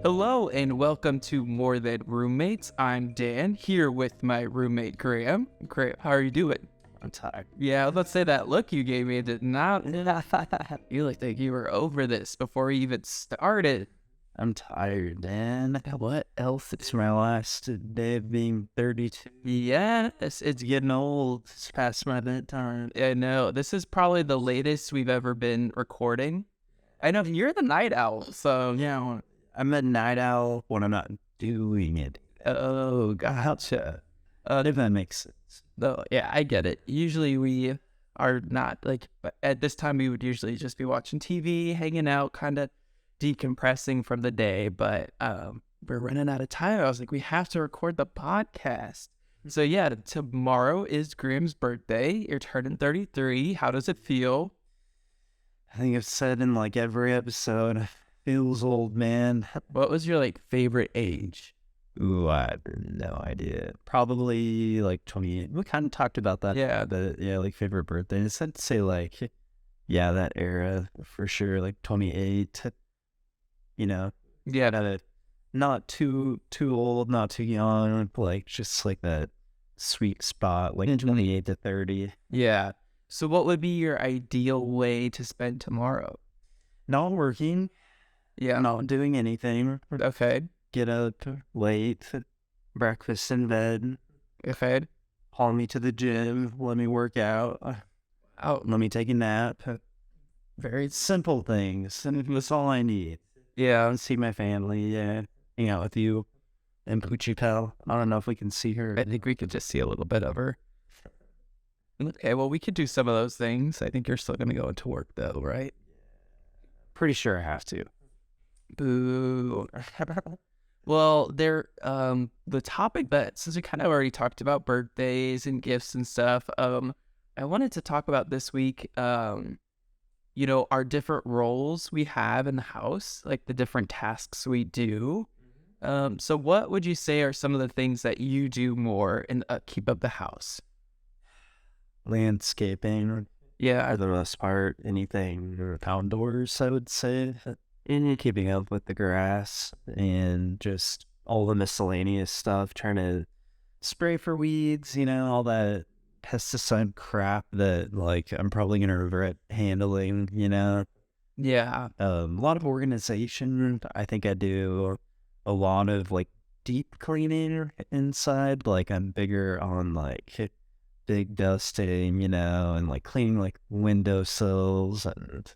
Hello and welcome to More Than Roommates. I'm Dan, here with my roommate Graham. Graham, how are you doing? I'm tired. Yeah, let's say that look you gave me did not. You looked like you were over this before we even started. I'm tired, Dan. What else? It's my last day of being 32. Yes, It's getting old. It's past my bedtime. I know. This is probably the latest we've ever been recording. I know you're the night owl, so Yeah, I'm a night owl when I'm not doing it. oh, gotcha. If that makes sense. No, yeah, I get it. Usually we are not like at this time we would usually just be watching TV, hanging out, kind of decompressing from the day, but we're running out of time. I was like, we have to record the podcast. So yeah, tomorrow is Graham's birthday. You're turning 33. How does it feel? I think I've said in like every episode, feels old, man. What was your like favorite age? Ooh, I have no idea. Probably like 28. We kind of talked about that. Yeah. Like favorite birthdays. I'd say like, yeah, that era for sure. Like 28. You know, Yeah, not too old, not too young. Like just like that sweet spot, like 28 to 30. yeah. So what would be your ideal way to spend tomorrow? Not working, Yeah. not doing anything. Okay. Get up late, breakfast in bed, Okay. haul me to the gym, let me work out, Oh, let me take a nap. very Simple things, and that's all I need. yeah. See my family, hang out with you and Poochie Pal. I don't know if we can see her. I think we could just see a little bit of her. Okay, well, we could do some of those things. I think you're still going to go into work, though, right? Pretty sure I have to. Boo. Well, the topic that, since we kind of already talked about birthdays and gifts and stuff, I wanted to talk about this week, our different roles we have in the house, like the different tasks we do. So what would you say are some of the things that you do more in the upkeep of the house? Landscaping, Yeah, for the most part, anything outdoors, I would say. And keeping up with the grass and just all the miscellaneous stuff, trying to spray for weeds, all that pesticide crap that, like, I'm probably going to regret handling, yeah, A lot of organization. I think I do a lot of, like, deep cleaning inside. Like, I'm bigger on, like, big dusting, and like cleaning like windowsills and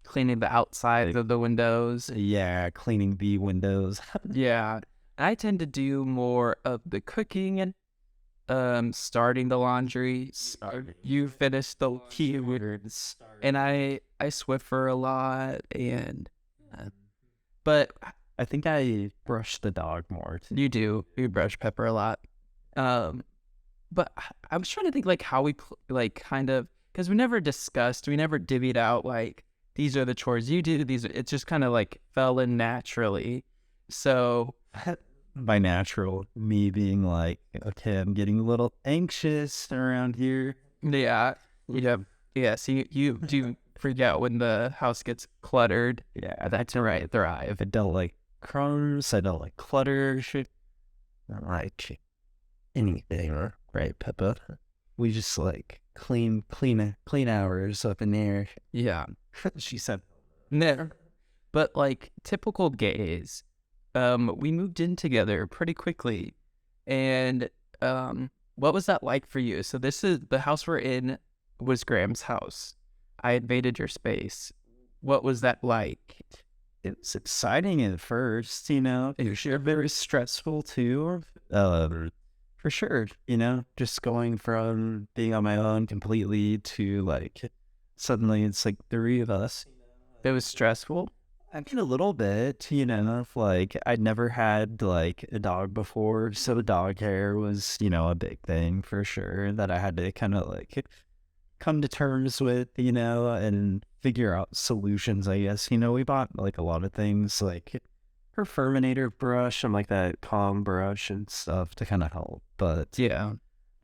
cleaning the outside of the windows. cleaning the windows. Yeah, I tend to do more of the cooking and starting the laundry. You finish the keywords, and I Swiffer a lot, and but I think I brush the dog more too. you brush Pepper a lot. But I was trying to think like how we like kind of, because we never divvied out like these are the chores you do. It just kind of like fell in naturally. So By natural, me being like, okay, I'm getting a little anxious around here. yeah, yeah. So you do freak out when the house gets cluttered. Yeah, That's right, thrive. I don't like crumbs. I don't like clutter. I don't like anything, right, Peppa? We just like clean hours up in there. Yeah, She said, no, but like typical gays, we moved in together pretty quickly, and what was that like for you? So this is the house we're in was Graham's house. I invaded your space. What was that like? it was exciting at first, It was very stressful too. For sure, just going from being on my own completely to like suddenly it's like three of us. It was stressful. I mean, a little bit, like I'd never had like a dog before, so dog hair was, a big thing for sure that I had to kind of like come to terms with, and figure out solutions, I guess. We bought like a lot of things like her Furminator brush and like that calm brush and stuff to kind of help. But Yeah,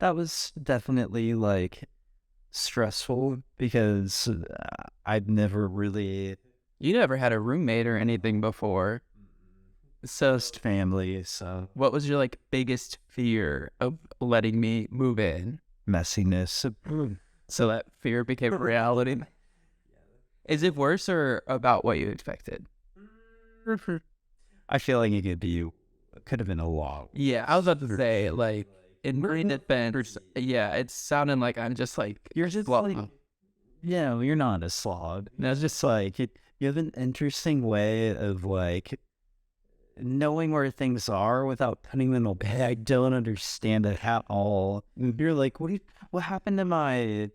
that was definitely like stressful because I'd never really you never had a roommate or anything before. So, Just family, so what was your like biggest fear of letting me move in? messiness. So that fear became a reality. Is it worse or about what you expected? I feel like could have been a lot. Yeah, I was about to say, like, in my defense, yeah, it's sounding like I'm just like, You're just well, like, yeah, you're not a slob. no, It's just like you have an interesting way of like knowing where things are without putting them away. I don't understand it at all. You're like, what happened to my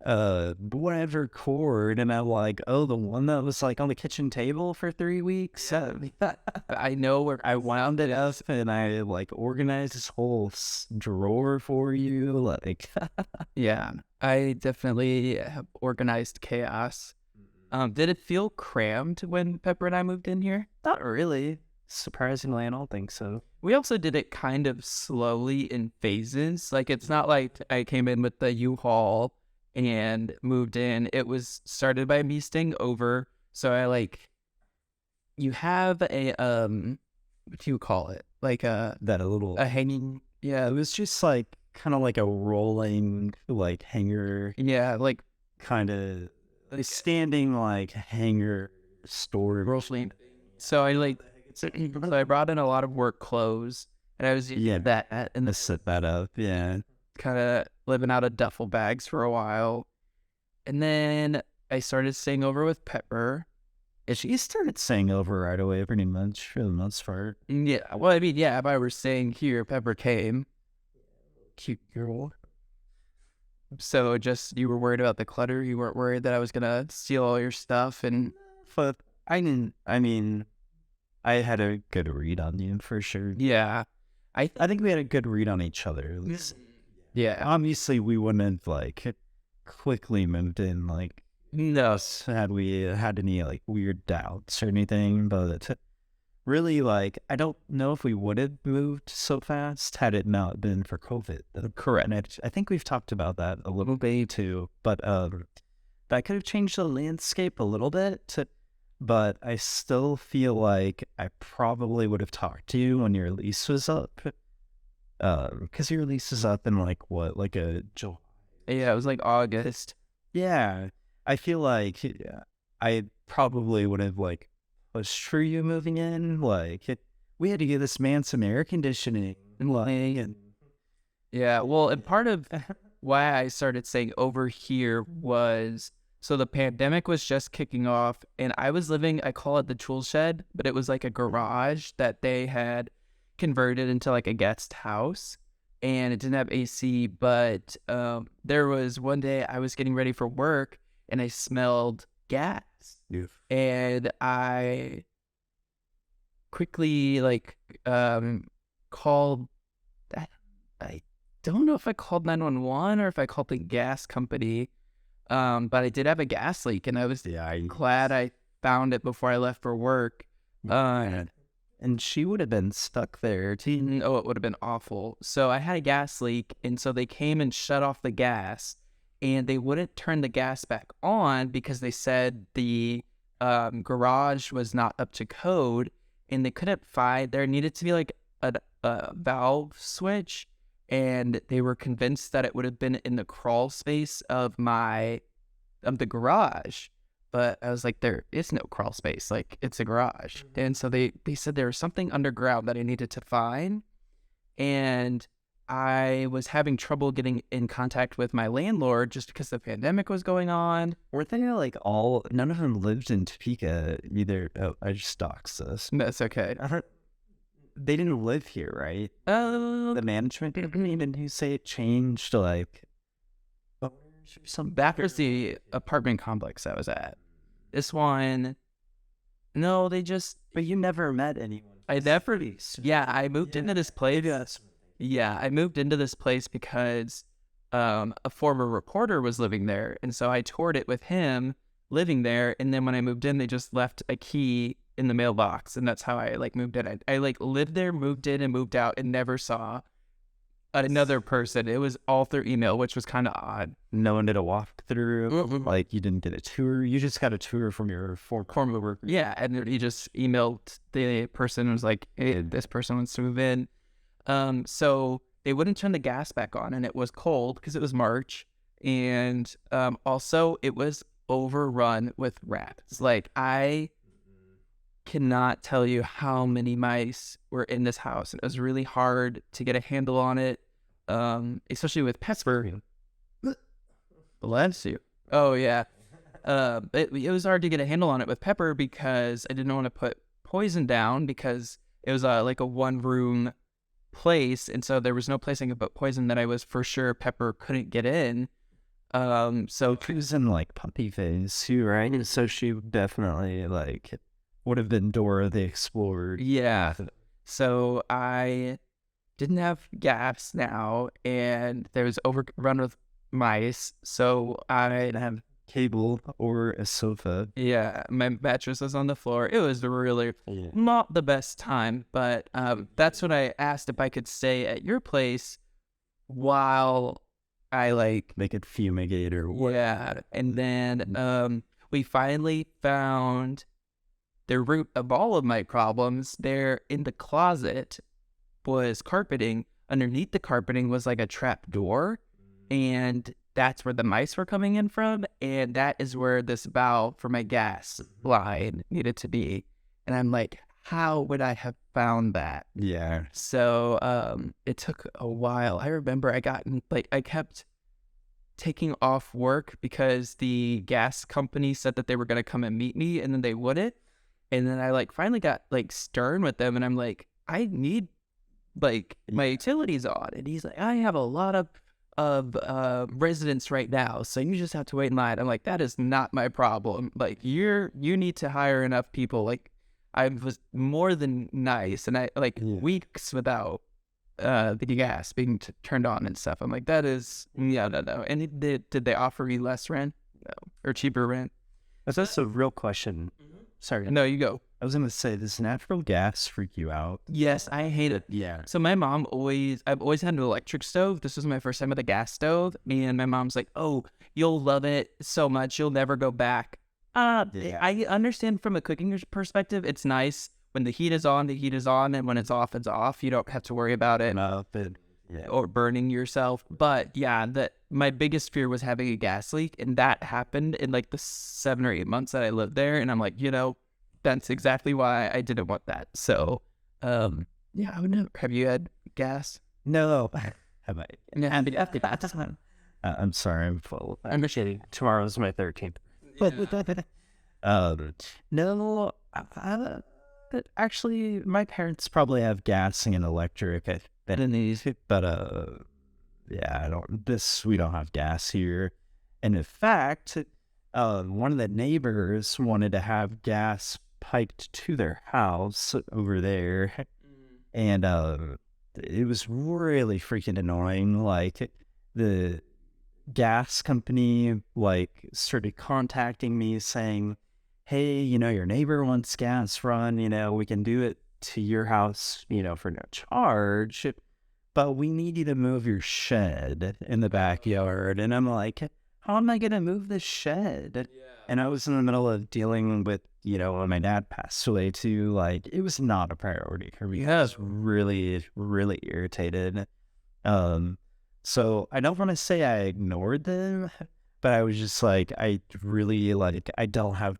whatever cord? And I'm like, oh, the one that was like on the kitchen table for 3 weeks. I know where I wound it up and I like organized this whole drawer for you. Like, yeah, I definitely have organized chaos. Did it feel crammed when Pepper and I moved in here? not really. Surprisingly, I don't think so. We also did it kind of slowly in phases. Like, it's not like I came in with the U-Haul and moved in. It was started by me staying over. So I like, you have a, what do you call it? Like That a little. a hanging, yeah, It was just like kind of like a rolling like hanger, yeah, like standing like hanger store. grocery. So I like, so I brought in a lot of work clothes and I was using that and To set that up. Yeah. kind of living out of duffel bags for a while. And then I started staying over with Pepper. She started saying over right away pretty much for the most part. Yeah, well, I mean, yeah, if I were staying here, Pepper came. Cute girl. So just, you were worried about the clutter. You weren't worried that I was going to steal all your stuff. And But I didn't, I mean, I had a good read on you for sure. yeah, I think we had a good read on each other. yeah, Obviously, we wouldn't have like quickly moved in like no, had we had any like weird doubts or anything. But really, like, I don't know if we would have moved so fast had it not been for COVID. correct. And I think we've talked about that a little bit too. But that could have changed the landscape a little bit. But I still feel like I probably would have talked to you when your lease was up. Because your lease is up in like what, like a July? Yeah, it was like August. Yeah, I feel like I probably would have like pushed for you moving in. Like we had to give this man some air conditioning and like, and Yeah, well, and part of why I started saying over here was, so the pandemic was just kicking off and I was living, I call it the tool shed, but it was like a garage that they had converted into like a guest house and it didn't have AC, but there was one day I was getting ready for work and I smelled gas and I quickly like called that. I don't know if I called 911 or if I called the gas company. But I did have a gas leak, and I was glad I found it before I left for work. and she would have been stuck there too. Oh, it would have been awful. So I had a gas leak, and so they came and shut off the gas, and they wouldn't turn the gas back on because they said the garage was not up to code, and they couldn't find, there needed to be like a valve switch, and they were convinced that it would have been in the crawl space of the garage. But I was like, there is no crawl space, like it's a garage. And so they said there was something underground that I needed to find. And I was having trouble getting in contact with my landlord just because the pandemic was going on. Were they like none of them lived in Topeka either? Oh, I just doxed this. That's okay. They didn't live here, right? The management didn't you say it changed like That was the apartment complex I was at. This one, no, they just, but you never met anyone. I moved into this place. Yeah, I moved into this place because a former reporter was living there. And so I toured it with him living there. And then when I moved in, they just left a key in the mailbox. And that's how I like moved in. I like lived there, moved in and moved out and never saw another person. It was all through email, which was kind of odd. No one did a walkthrough. Mhm. Like you didn't get a tour. You just got a tour from your former worker. Yeah, and then he just emailed the person and was like, "Hey, this person wants to move in." So they wouldn't turn the gas back on, and it was cold because it was March, and also it was overrun with rats. Like I cannot tell you how many mice were in this house. It was really hard to get a handle on it, especially with Pepper. Bless you. Oh yeah. It was hard to get a handle on it with Pepper because I didn't want to put poison down because it was like a one room place, and so there was no place I could put poison that I was for sure Pepper couldn't get in. So She was in like puppy phase too, right? And so she definitely like would have been Dora the Explorer. yeah. So I didn't have gas now, and there was overrun with mice. So I Didn't have cable or a sofa. yeah, my mattress was on the floor. It was really not the best time, but that's when I asked if I could stay at your place while I like They could fumigate or what? yeah, and then we finally found the root of all of my problems. There in the closet was carpeting. Underneath the carpeting was like a trap door, and that's where the mice were coming in from, and that is where this valve for my gas line needed to be. And I'm like, how would I have found that? Yeah. So it took a while. I remember I kept taking off work because the gas company said that they were going to come and meet me, and then they wouldn't. And then I like finally got like stern with them, and I'm like, I need like my utilities on. And he's like, I have a lot of residents right now, so you just have to wait in line. I'm like, that is not my problem. Like you need to hire enough people. Like I was more than nice, and I like weeks without the gas being turned on and stuff. I'm like, that is no. And did they offer me less rent? No, or cheaper rent? That's a real question. Sorry. No, you go. I was going to say, does natural gas freak you out? Yes, I hate it. Yeah. So my mom I've always had an electric stove. This was my first time with a gas stove. And my mom's like, oh, you'll love it so much. You'll never go back. I understand from a cooking perspective, it's nice. When the heat is on, and when it's off. You don't have to worry about it or burning yourself. But yeah, my biggest fear was having a gas leak. And that happened in like the 7 or 8 months that I lived there. And I'm like, that's exactly why I didn't want that. So, yeah, I would never. Have you had gas? No. Have I? Yeah, I'm sorry. I'm full. I'm kidding. Tomorrow's my 13th. No. Actually, my parents probably have gas and electric. But yeah, we don't have gas here. And in fact, one of the neighbors wanted to have gas piped to their house over there. And it was really freaking annoying. Like the gas company like started contacting me saying, hey, your neighbor wants gas run, we can do it to your house, for no charge, but we need you to move your shed in the backyard. And I'm like, how am I going to move this shed? Yeah. And I was in the middle of dealing with, when my dad passed away too. Like, it was not a priority for me. I was really, really irritated. So I don't want to say I ignored them, but I was just like, I don't have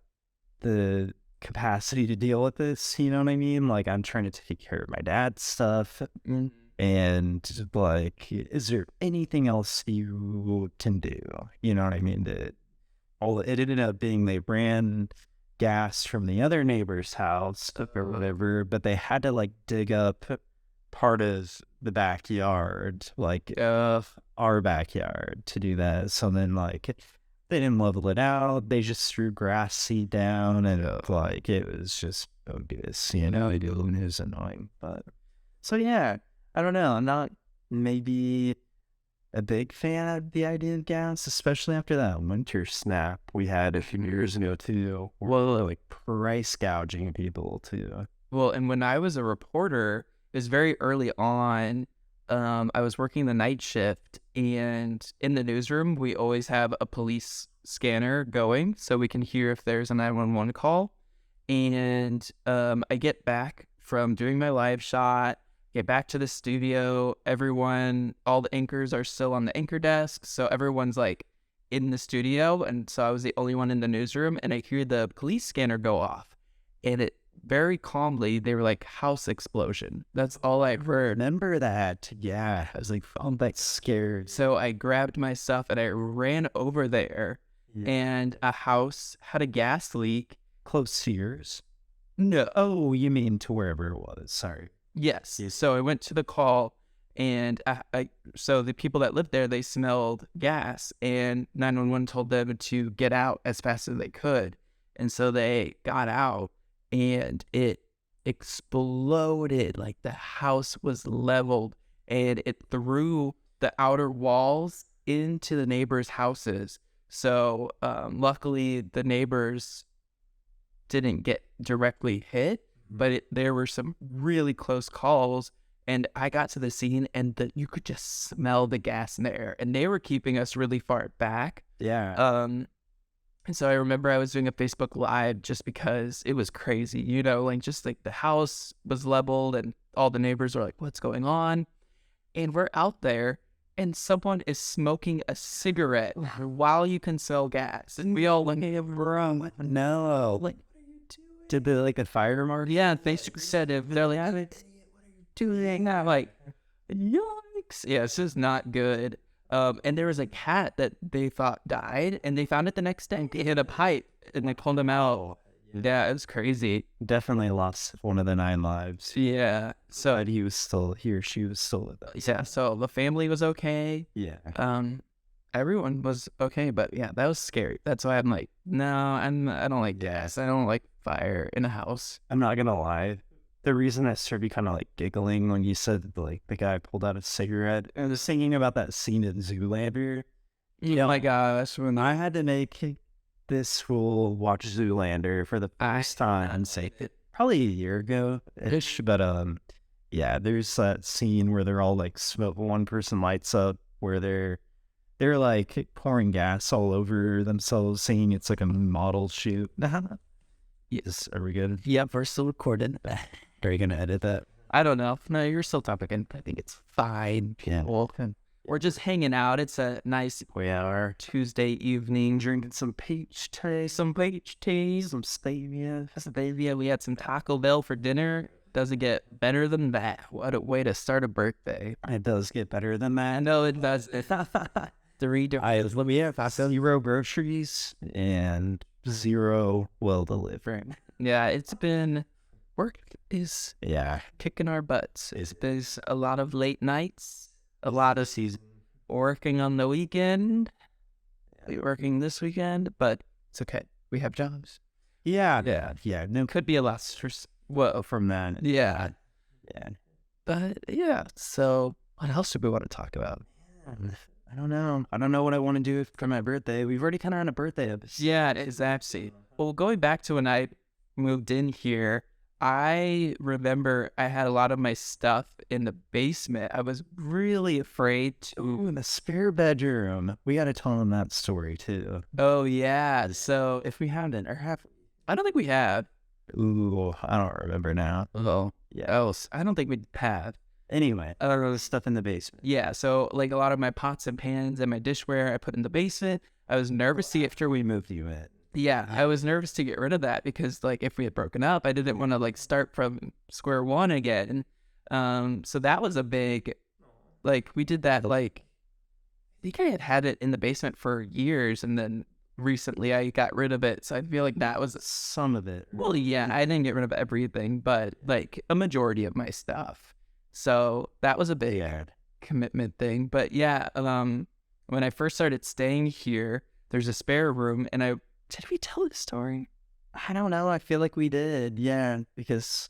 the capacity to deal with this. You know what I mean? Like, I'm trying to take care of my dad's stuff. And like, is there anything else you can do? You know what I mean? It ended up being they ran gas from the other neighbor's house or whatever, but they had to like dig up part of the backyard, like our backyard, to do that. So then like they didn't level it out. They just threw grass seed down, and it was just bogus. It was annoying. But so yeah. I don't know. I'm not maybe a big fan of the idea of gas, especially after that winter snap we had a few years ago too. Well, like price gouging people too. Well, and when I was a reporter, it was very early on. I was working the night shift, and in the newsroom, we always have a police scanner going so we can hear if there's a 911 call. And I get back from doing my live shot, get back to the studio. All the anchors are still on the anchor desk. So everyone's like in the studio. And so I was the only one in the newsroom. And I hear the police scanner go off. And it very calmly, they were like, house explosion. That's all I heard. Remember that? Yeah. I was like, I'm like scared. So I grabbed my stuff and I ran over there. Yeah. And a house had a gas leak. Close to yours? No. Oh, you mean to wherever it was. Sorry. Yes. So I went to the call, and so the people that lived there, they smelled gas, and 911 told them to get out as fast as they could. And so they got out, and it exploded. Like the house was leveled, and it threw the outer walls into the neighbors' houses. So luckily, the neighbors didn't get directly hit, but there were some really close calls, and I got to the scene, and you could just smell the gas in the air, and they were keeping us really far back. Yeah. And so I remember I was doing a Facebook Live just because it was crazy, like just like the house was leveled, and all the neighbors were like, "What's going on?" And we're out there, and someone is smoking a cigarette while you can sell gas, and we all like, "Hey, bro, No. like." Did they like a fire marshal? Yeah, they said if they're like, "What are you doing?" I'm like, yikes. Yeah, it's just not good. And there was a cat that they thought died, and they found it the next day. It hit a pipe, and they pulled him out. Yeah, it was crazy. Definitely lost one of the 9 lives. Yeah. So But he or she was still with us. yeah, so the family was okay. Yeah. Everyone was okay, but yeah, that was scary. That's why I'm like, no, I don't like gas. I don't like fire in a house. I'm not gonna lie. The reason I started kind of like giggling when you said like the guy pulled out a cigarette, and I was thinking about that scene in Zoolander. Oh my gosh, When I had to make this fool watch Zoolander for the first time, probably a year ago. But yeah, there's that scene where they're all like smoking. One person lights up where they're like pouring gas all over themselves, saying it's like a model shoot. Yes, are we good? Yep, we're still recording. Are you gonna edit that? I don't know. No, you're still talking. I think it's fine. Yeah. Well, we're just hanging out. It's a nice We are Tuesday evening, drinking some peach tea, some stevia. We had some Taco Bell for dinner. Does it get better than that? What a way to start a birthday. It does get better than that. I know it does. Let me have 0 groceries and 0 well delivering. Yeah, it's been work is Yeah. kicking our butts. There's a lot of late nights, a lot of working on the weekend. We're working this weekend, but it's okay. We have jobs. Yeah. No, Could be a lot from that. Yeah. Yeah. But yeah, so what else do we want to talk about? I don't know. I don't know what I want to do for my birthday. We've already kind of on a birthday episode. Yeah, exactly. Well, going back to when I moved in here, I remember I had a lot of my stuff in the basement. I was really afraid to. Ooh, in the spare bedroom. We got to tell them that story too. Oh, yeah. So if we haven't, I don't think we have. Ooh, I don't remember now. Oh, Yeah. I don't think we have. Anyway, the stuff in the basement. Yeah, so like a lot of my pots and pans and my dishware I put in the basement. I was nervous after we moved. You in. Yeah, I was nervous to get rid of that because like if we had broken up, I didn't want to like start from square one again. So that was a big, like we did that like, I think I had it in the basement for years, and then recently I got rid of it. So I feel like that was Some of it. well, yeah, I didn't get rid of everything, but like a majority of my stuff. So that was a big commitment thing. But yeah, when I first started staying here, there's a spare room, and did we tell this story? I don't know. I feel like we did. Yeah, because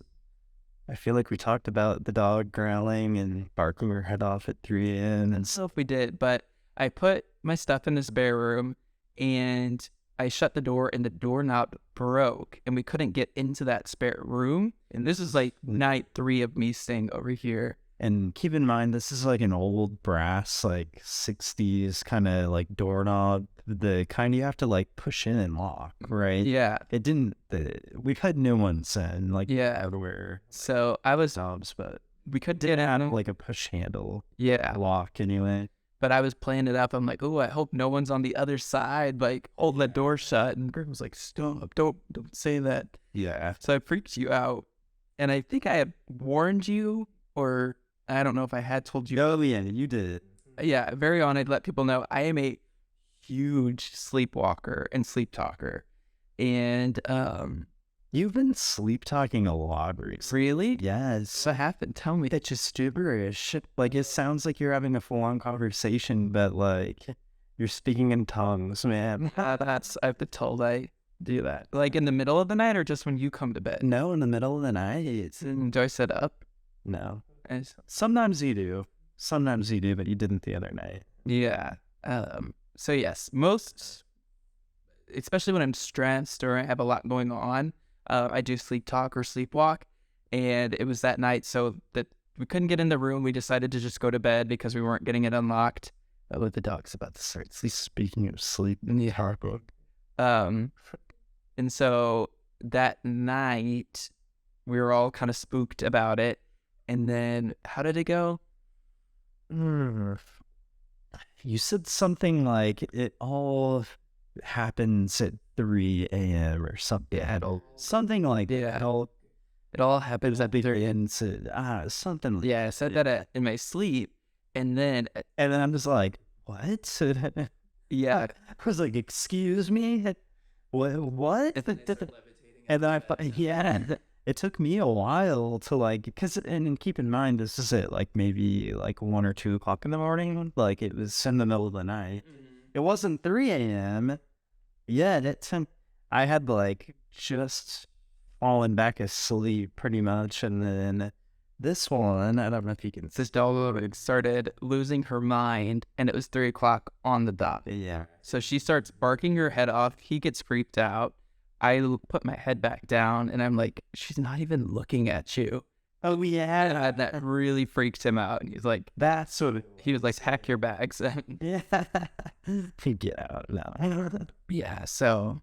I feel like we talked about the dog growling and barking her head off at 3 a.m. and So if we did, but I put my stuff in the spare room, and I shut the door, and the doorknob broke, and we couldn't get into that spare room. And this is like night 3 of me staying over here. And keep in mind, this is like an old brass, like 60s kind of like doorknob, the kind you have to like push in and lock, right? Yeah. It didn't, we've had new ones and like Yeah. everywhere So I was, knobs, but we could didn't get have out. like a push handle Yeah. lock anyway. But I was playing it up. I'm like, oh, I hope no one's on the other side, like holding the door shut. And Grim was like, stop, don't say that. Yeah. So I freaked you out. And I think I had warned you, or I don't know if I had told you. Oh, yeah, you did. Yeah, very on. I'd let people know I am a huge sleepwalker and sleep talker. And You've been sleep talking a lot recently. really? Yes. What happened? Tell me. It's just gibberish. Like, it sounds like you're having a full-on conversation, but, like, you're speaking in tongues, man. I have to told I do that. Like in the middle of the night or just when you come to bed? No, in the middle of the night. Do I sit up? No. As- Sometimes you do. Sometimes you do, but you didn't the other night. Yeah. So yes, most, especially when I'm stressed or I have a lot going on, I do sleep talk or sleepwalk. And it was that night, so that we couldn't get in the room. We decided to just go to bed because we weren't getting it unlocked. With the dog's about to start. Speaking of sleep, Yeah. And so that night we were all kind of spooked about it. And then how did it go? You said something like it all happens at 3 a.m. or something. Yeah. Something like that. Yeah. It all happens at 3 a.m. Something. Yeah, I said that in my sleep. And then, And then I'm just like, what? yeah. I was like, excuse me? What? And then I thought, yeah, it took me a while to like, because, and keep in mind, this is at like maybe like 1 or 2 o'clock in the morning. Like it was in the middle of the night. It wasn't 3 a.m. yet. I had like just fallen back asleep pretty much. And then this one, I don't know if you can. This dog started losing her mind, and it was 3 o'clock on the dot. Yeah. So she starts barking her head off. He gets freaked out. I put my head back down, and I'm like, she's not even looking at you. Oh, yeah. And that really freaked him out. And he's like, That's what it he was like, pack your bags. Yeah. Get out now. Yeah, so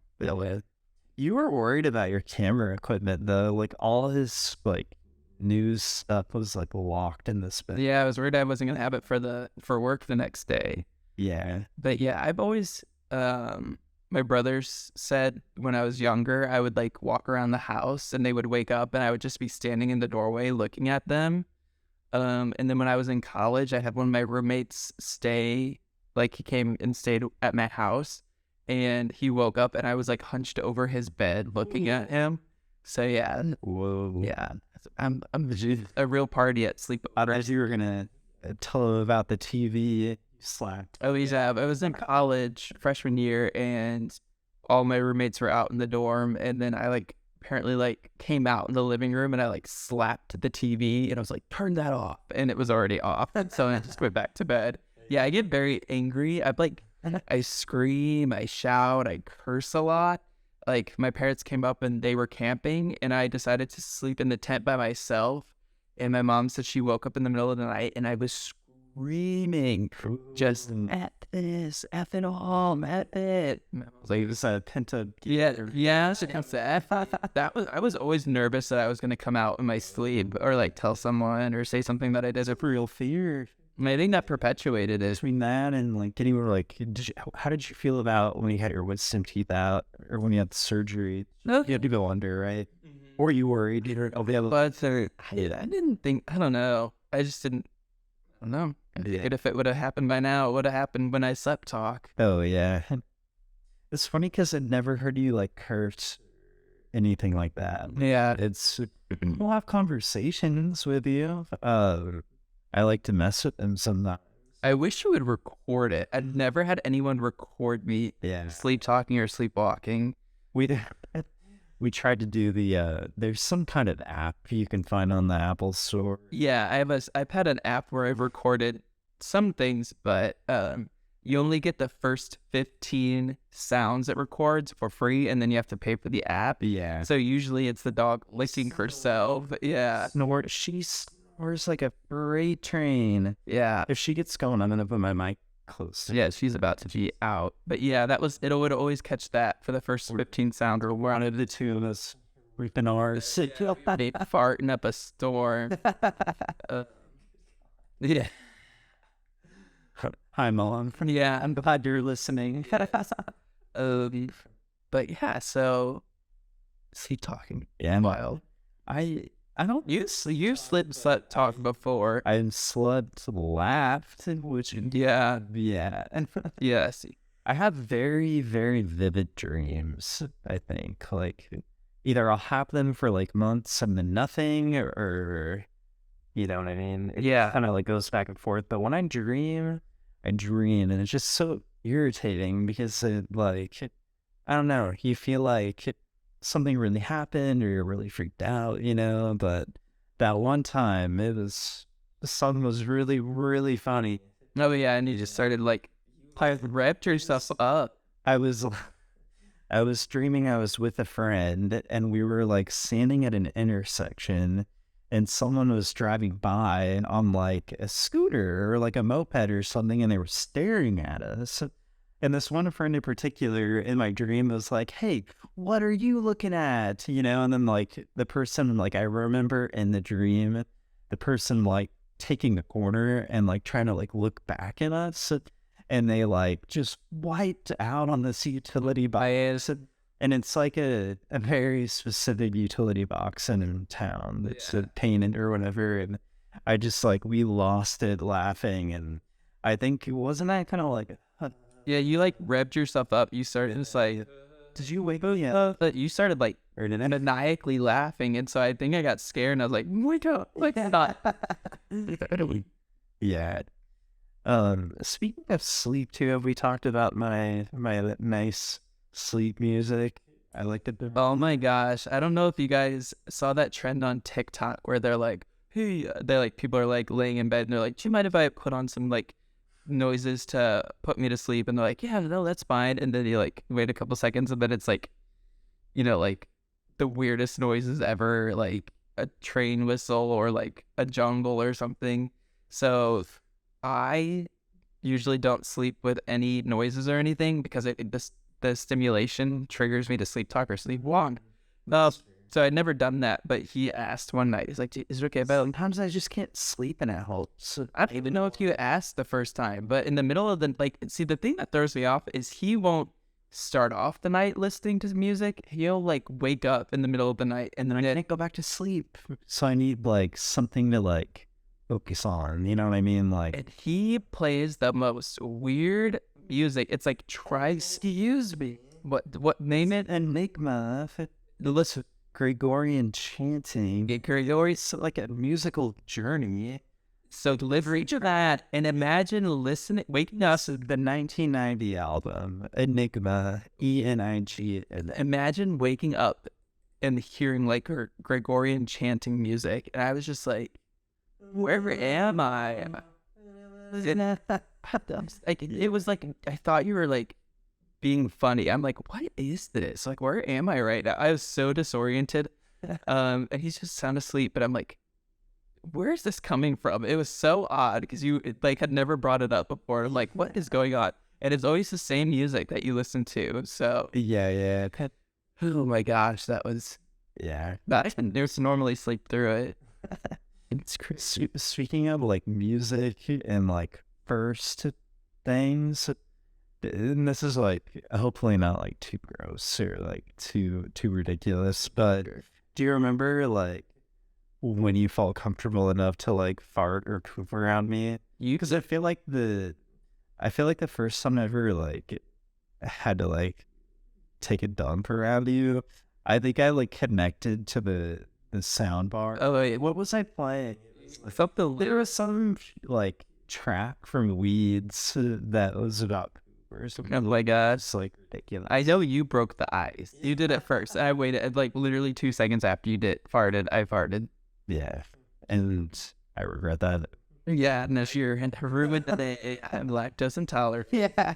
You were worried about your camera equipment though. Like all his like news stuff was like locked in this bin. yeah, I was worried I wasn't gonna have it for work the next day. Yeah. But yeah, I've always my brothers said when I was younger, I would like walk around the house and they would wake up and I would just be standing in the doorway looking at them. And then when I was in college, I had one of my roommates stay, like he came and stayed at my house, and he woke up and I was like hunched over his bed looking at him. So yeah, Whoa. yeah, I'm a real party at sleep. I thought you were gonna tell him about the TV you slapped. Oh yeah, I was in college freshman year, and all my roommates were out in the dorm, and then I like apparently like came out in the living room and I like slapped the TV and I was like, turn that off, and it was already off. So I just went back to bed. Yeah, I get very angry. I scream, I shout, I curse a lot. Like my parents came up and they were camping, and I decided to sleep in the tent by myself. And my mom said she woke up in the middle of the night and I was screaming, just at this, F it all, at it. Like this pent up. Yeah, so I was always nervous that I was going to come out in my sleep or like tell someone or say something that I did. It's a real fear. I think that perpetuated it. Between that and like getting like, how did you feel about when you had your wisdom teeth out or when you had the surgery? You had to go under, right? Or you worried? But I didn't think, I don't know. I just didn't, I don't know. I figured if it would have happened by now, it would have happened when I slept talk. Oh, yeah. It's funny because I never heard you like curse anything like that. Yeah. We'll have conversations with you. I like to mess with them sometimes. I wish you would record it. I've never had anyone record me sleep talking or sleepwalking. We tried to do there's some kind of app you can find on the Apple Store. Yeah, I've had an app where I've recorded some things, but you only get the first 15 sounds it records for free, and then you have to pay for the app. Yeah. So usually it's the dog licking herself. Yeah. She or it's like a freight train. Yeah. If she gets going, I'm gonna put my mic close. Yeah, she's about to be out. But yeah, it would always catch that for the first 15 sounds or One of the two of us reaping ours. they farting up a storm. Yeah. Hi, Mom. Yeah. I'm glad you're listening. But yeah, so sleep talking. Yeah, Wild. I don't. You slept talk before. I slept, laughed, which Yeah. and Yeah. See. I have very, very vivid dreams. I think like either I'll have them for like months and then nothing, or you know what I mean. It Yeah. kind of like goes back and forth. But when I dream, and it's just so irritating because like I don't know, you feel like something really happened or you're really freaked out, but that one time the song was really, really funny. Oh yeah, and you just started like wrapped yourself up. I was dreaming I was with a friend and we were like standing at an intersection and someone was driving by on like a scooter or like a moped or something and they were staring at us. And this one friend in particular in my dream was like, "Hey, what are you looking at?" And then like the person, like I remember in the dream, the person like taking the corner and like trying to like look back at us. And they like just wiped out on this utility box. And it's like a very specific utility box in town that's painted or whatever. And I just like, we lost it laughing. And I think, wasn't that kind of like... Yeah, you like revved yourself up. You started just like, did you wake up? But you started like maniacally laughing, and so I think I got scared, and I was like, "Wake up!" Like not. Yeah. Speaking of sleep too, have we talked about my nice sleep music? I like it. Oh my gosh, I don't know if you guys saw that trend on TikTok where they're like, "Hey," they're like people are like laying in bed and they're like, "Do you mind if I put on some like noises to put me to sleep?" And they're like, "Yeah, no, that's fine." And then you like wait a couple seconds and then it's like, like the weirdest noises ever, like a train whistle or like a jungle or something. So I usually don't sleep with any noises or anything because the stimulation triggers me to sleep talk or sleep walk. So I'd never done that, but he asked one night, he's like, "Is it okay?" But sometimes I just can't sleep in a house. So I don't even know if you asked the first time, but in the middle of the, see, the thing that throws me off is he won't start off the night listening to music. He'll like wake up in the middle of the night and then I can't go back to sleep. So I need like something to like focus on, you know what I mean? Like, and he plays the most weird music. It's like, excuse me. What name it? Enigma. Listen. Gregorian chanting. Gregorian, like a musical journey. So delivery to that, and imagine listening, waking up. The 1990 album, Enigma, ENIG. Imagine waking up and hearing like her Gregorian chanting music, and I was just like, "Where am I?" Like it was like I thought you were like being funny. I'm like, what is this? Like, where am I right now? I was so disoriented. And he's just sound asleep, but I'm like, where is this coming from? It was so odd because you like had never brought it up before. I'm like, what is going on? And it's always the same music that you listen to. So yeah. Oh my gosh, that was I can just normally sleep through it. It's crazy. Speaking of like music and like first things, and this is like hopefully not like too gross or like too ridiculous, but do you remember like when you felt comfortable enough to like fart or poop around me? Because I feel like the first time I ever like had to like take a dump around you, I think I like connected to the sound bar. Oh wait, what was I playing? There was some like track from Weeds that was about or something. Oh my gosh, it's like ridiculous. I know you broke the ice. You did it first. I waited like literally 2 seconds after you farted. I farted. Yeah, and I regret that. Yeah, and if you're in a room today, I'm lactose intolerant. Yeah.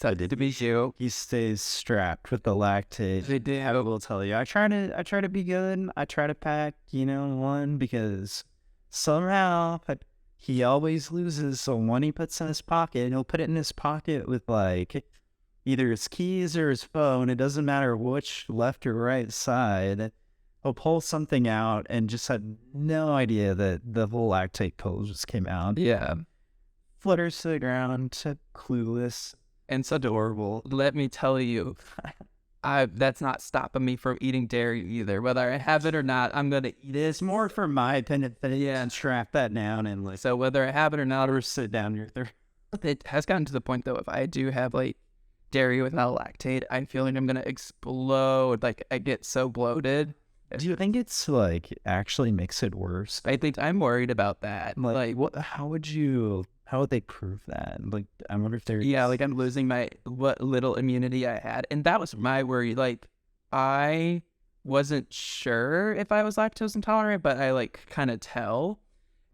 So to be you. He stays strapped with the lactate. I will tell you. I try to be good. I try to pack, one because somehow he always loses. So one he puts in his pocket, he'll put it in his pocket with like either his keys or his phone. It doesn't matter which left or right side. He'll pull something out and just had no idea that the whole lactate pill just came out. Yeah. Flutters to the ground, clueless. And so Adorable. let me tell you, that's not stopping me from eating dairy either. Whether I have it or not, I'm going to eat it. It's more for my opinion. Yeah, and strap that down and like. So whether I have it or not, Or sit down your throat. it has gotten to the point though, if I do have like dairy without lactate, I feel like I'm going to explode. Like I get so bloated. Do you think it's like actually makes it worse? I think I'm worried about that. Like what? How would they prove that? Like, I wonder if they're like I'm losing what little immunity I had, and that was my worry. Like, I wasn't sure if I was lactose intolerant, but I like kind of tell,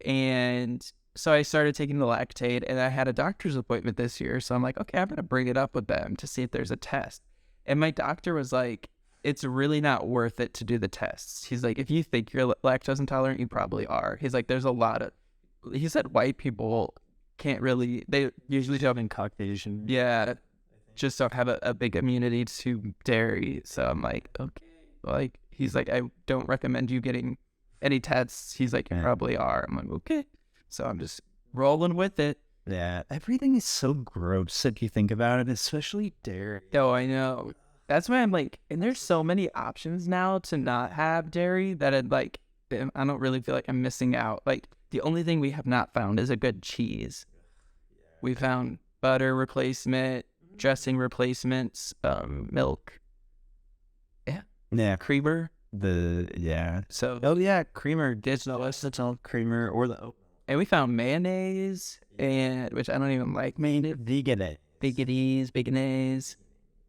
and so I started taking the lactate, and I had a doctor's appointment this year. So I'm like, okay, I'm gonna bring it up with them to see if there's a test, and my doctor was like, it's really not worth it to do the tests. He's like, if you think you're lactose intolerant, you probably are. He's like, there's a lot of, he said white people can't really, they usually don't, in Caucasian. yeah, just don't have a big immunity to dairy. So I'm like, okay. Like, he's like, I don't recommend you getting any tests. He's like, you probably are. I'm like, okay. So I'm just rolling with it. Yeah, everything is so gross if you think about it, especially dairy. Oh, I know. That's why I'm like, and there's so many options now to not have dairy that I don't really feel like I'm missing out. Like, the only thing we have not found is a good cheese. We found butter replacement, dressing replacements, milk. Yeah, Creamer. So creamer. Digital Creamer or the and we found mayonnaise, and which I don't even like mayonnaise. Veganese.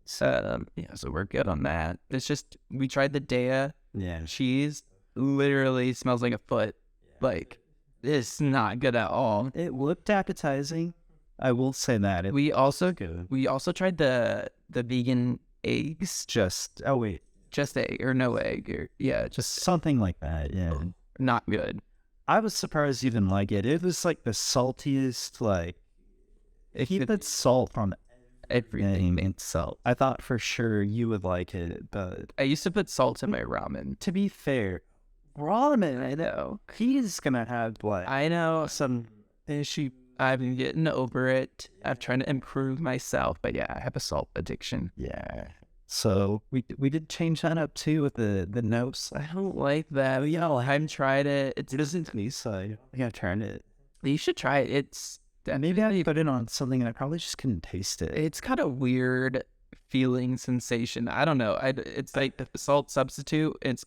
So so we're good on that. It's just we tried the Daya cheese. Literally smells like a foot. Like, it's not good at all. It looked appetizing. I will say that. We also tried the vegan eggs. Just Egg or no egg or just something like that. Yeah, not good. I was surprised you didn't like it. It was like the saltiest. Like, if you put salt on everything and salt, I thought for sure you would like it. But I used to put salt in my ramen. To be fair, ramen, I know he's gonna have I know some issue. I've been getting over it. I'm trying to improve myself, but I have a salt addiction. Yeah. So we did change that up too with the notes. I don't like that. I haven't tried it. It doesn't taste. So I think I've tried it. You should try it. It's maybe I put it on something and I probably just couldn't taste it. It's got a weird feeling sensation. I don't know. It's like the salt substitute. It's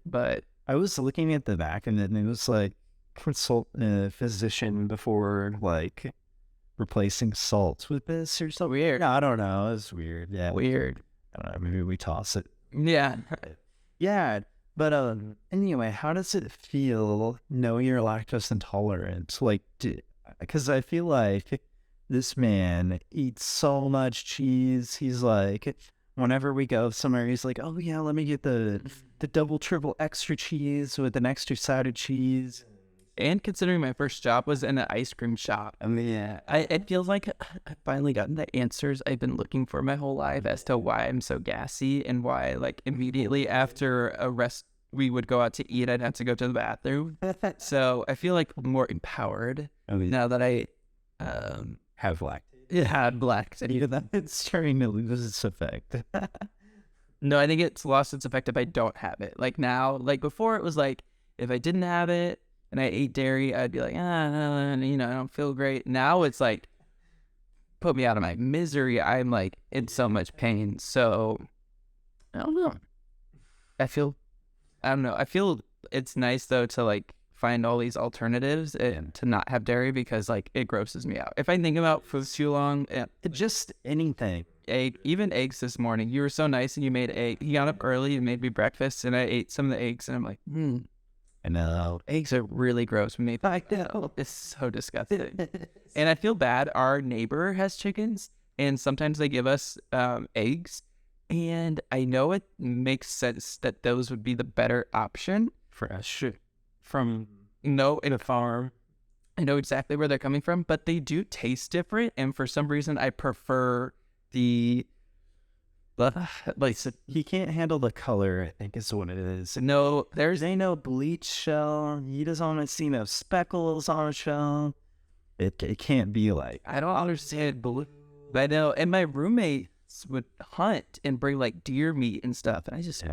but I was looking at the back and then it was like consult a physician before like replacing salt with this or something. Weird. No, I don't know. It was weird. Yeah. Weird. I don't know. Maybe we toss it. Yeah. Yeah. But anyway, how does it feel knowing you're lactose intolerant? Like, because I feel like this man eats so much cheese. He's like, whenever we go somewhere, he's like, oh yeah, let me get the double, triple extra cheese with an extra side of cheese. And considering my first job was in an ice cream shop, I mean, it feels like I've finally gotten the answers I've been looking for my whole life as to why I'm so gassy and why, like, immediately after a rest, we would go out to eat, I'd have to go to the bathroom. So I feel like more empowered now that I have lactate. Had lactate. It's starting to lose its effect. No, I think it's lost its effect if I don't have it. Like now, like before, it was like if I didn't have it and I ate dairy, I'd be like, I don't feel great. Now it's like, put me out of my misery. I'm like in so much pain. So I don't know. I feel it's nice though to like find all these alternatives and to not have dairy because like it grosses me out. If I think about food too long, just anything. Even eggs this morning. You were so nice and you made egg. You got up early and made me breakfast and I ate some of the eggs and I'm like, I know. Eggs are really gross when I know. It's so disgusting. And I feel bad. Our neighbor has chickens and sometimes they give us eggs. And I know it makes sense that those would be the better option. Fresh from No, the farm. I know exactly where they're coming from, but they do taste different. And for some reason, I prefer the like. He can't handle the color, I think is what it is. No, There's ain't no bleach shell. He doesn't want to see no speckles on a shell. It can't be like. I don't understand blue. I know, and my roommates would hunt and bring like deer meat and stuff, and I just,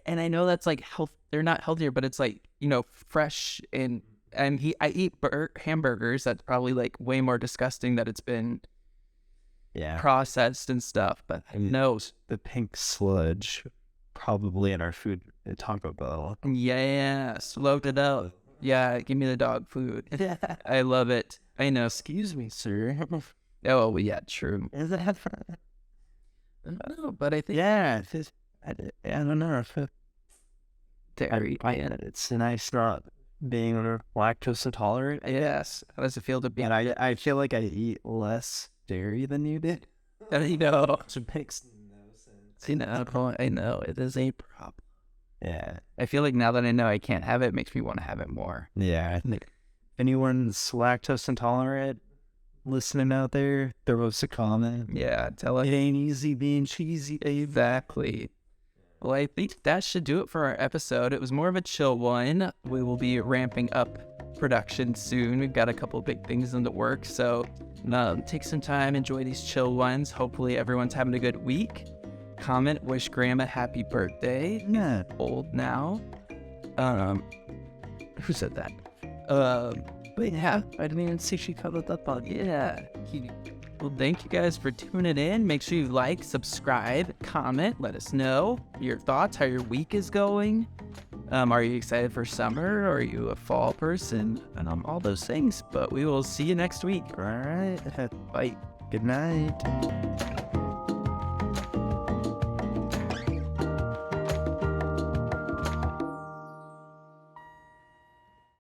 and I know that's like health. They're not healthier, but it's like, you know, fresh, and I eat hamburgers. That's probably like way more disgusting that it's been processed and stuff. But no, the pink sludge probably in our food at Taco Bell. Yeah, slowed it up. Yeah, give me the dog food. I love it. I know. Excuse me, sir. Oh, well, yeah, true. Is that? No, but I think I don't know if dairy. it's nice not being lactose intolerant. Yes. How does it feel to be? And I feel like I eat less dairy than you did. I know. It makes no sense. I know. It is a problem. Yeah. I feel like now that I know I can't have it, it makes me want to have it more. Yeah. I think if anyone's lactose intolerant listening out there, throw us a comment. Yeah, tell us. It ain't easy being cheesy. Exactly. Well, I think that should do it for our episode. It was more of a chill one. We will be ramping up production soon. We've got a couple big things in the works, so take some time, enjoy these chill ones. Hopefully everyone's having a good week. Comment, wish Grandma happy birthday. Yeah. Old now. Who said that? But yeah, I didn't even see she covered up on. Yeah. Well, thank you guys for tuning in. Make sure you like, subscribe, comment, let us know your thoughts, how your week is going. Are you excited for summer? Or are you a fall person? And all those things. But we will see you next week. All right. Bye. Good night.